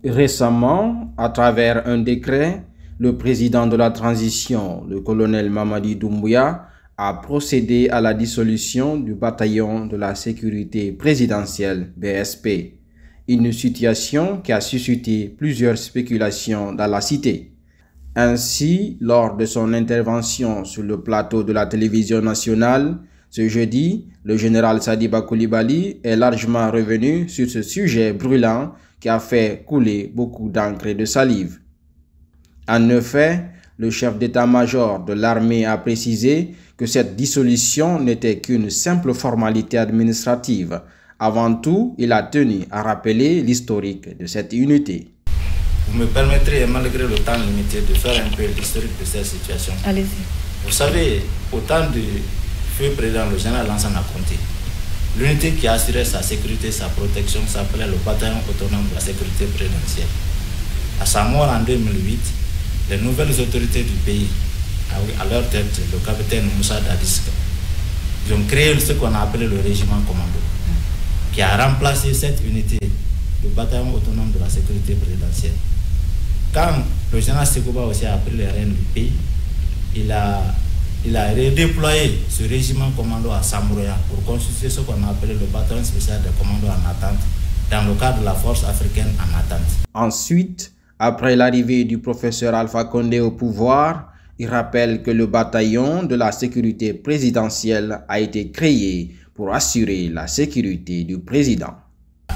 Récemment, à travers un décret, le président de la transition, le colonel Mamadi Doumbouya, a procédé à la dissolution du bataillon de la sécurité présidentielle BSP, une situation qui a suscité plusieurs spéculations dans la cité. Ainsi, lors de son intervention sur le plateau de la télévision nationale, ce jeudi, le général Sadiba Coulibaly est largement revenu sur ce sujet brûlant qui a fait couler beaucoup d'encre et de salive. En effet, le chef d'état-major de l'armée a précisé que cette dissolution n'était qu'une simple formalité administrative. Avant tout, il a tenu à rappeler l'historique de cette unité. Vous me permettrez, malgré le temps limité, de faire un peu l'historique de cette situation. Allez-y. Vous savez, au temps du feu président, le général Lansana Conté, l'unité qui assurait sa sécurité, sa protection s'appelait le bataillon autonome de la sécurité présidentielle. À sa mort en 2008, les nouvelles autorités du pays, à leur tête le capitaine Moussa Dadisque, ils ont créé ce qu'on a appelé le régiment commando, qui a remplacé cette unité, le bataillon autonome de la sécurité présidentielle. Quand le général Sekouba aussi a pris les rênes du pays, il a redéployé ce régiment commando à Samouroya pour constituer ce qu'on a appelé le bataillon spécial des commandos en attente, dans le cadre de la force africaine en attente. Ensuite, après l'arrivée du professeur Alpha Condé au pouvoir, il rappelle que le bataillon de la sécurité présidentielle a été créé pour assurer la sécurité du président.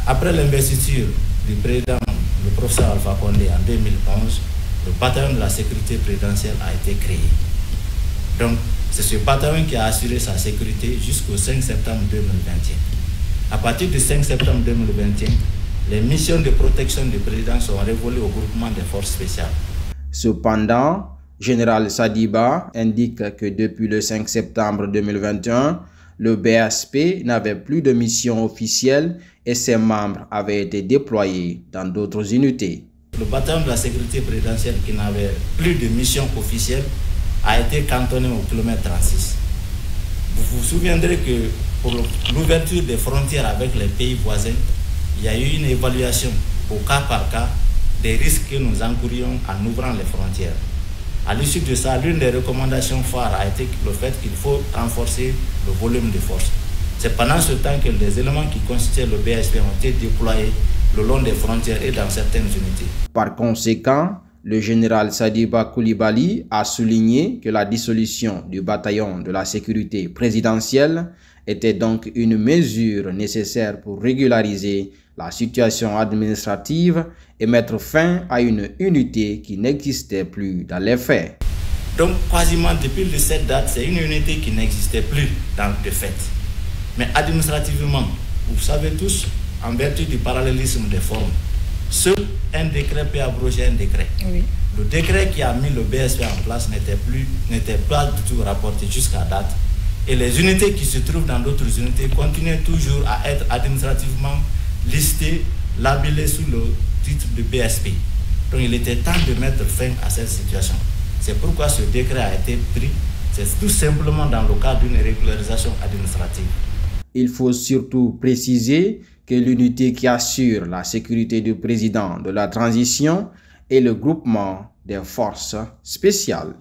Après l'investiture du président, le professeur Alpha Condé en 2011, le bataillon de la sécurité présidentielle a été créé. Donc, c'est ce bataillon qui a assuré sa sécurité jusqu'au 5 septembre 2021. À partir du 5 septembre 2021, les missions de protection du président sont révolues au groupement des forces spéciales. Cependant, Général Sadiba indique que depuis le 5 septembre 2021, le BSP n'avait plus de mission officielle et ses membres avaient été déployés dans d'autres unités. Le bataillon de la sécurité présidentielle qui n'avait plus de mission officielle a été cantonné au kilomètre 36. Vous vous souviendrez que pour l'ouverture des frontières avec les pays voisins, il y a eu une évaluation au cas par cas des risques que nous encourions en ouvrant les frontières. À l'issue de ça, l'une des recommandations phares a été le fait qu'il faut renforcer le volume de force. C'est pendant ce temps que les éléments qui constituaient le BSP ont été déployés le long des frontières et dans certaines unités. Par conséquent, le général Sadiba Coulibaly a souligné que la dissolution du bataillon de la sécurité présidentielle était donc une mesure nécessaire pour régulariser la situation administrative et mettre fin à une unité qui n'existait plus dans les faits. Donc, quasiment depuis cette date, c'est une unité qui n'existait plus dans les faits. Mais administrativement, vous savez tous, en vertu du parallélisme des formes, seul un décret peut abroger un décret. Oui. Le décret qui a mis le BSP en place n'était pas du tout rapporté jusqu'à date. Et les unités qui se trouvent dans d'autres unités continuent toujours à être administrativement listées, labellées sous le titre de BSP. Donc il était temps de mettre fin à cette situation. C'est pourquoi ce décret a été pris. C'est tout simplement dans le cadre d'une régularisation administrative. Il faut surtout préciser que l'unité qui assure la sécurité du président de la transition est le groupement des forces spéciales.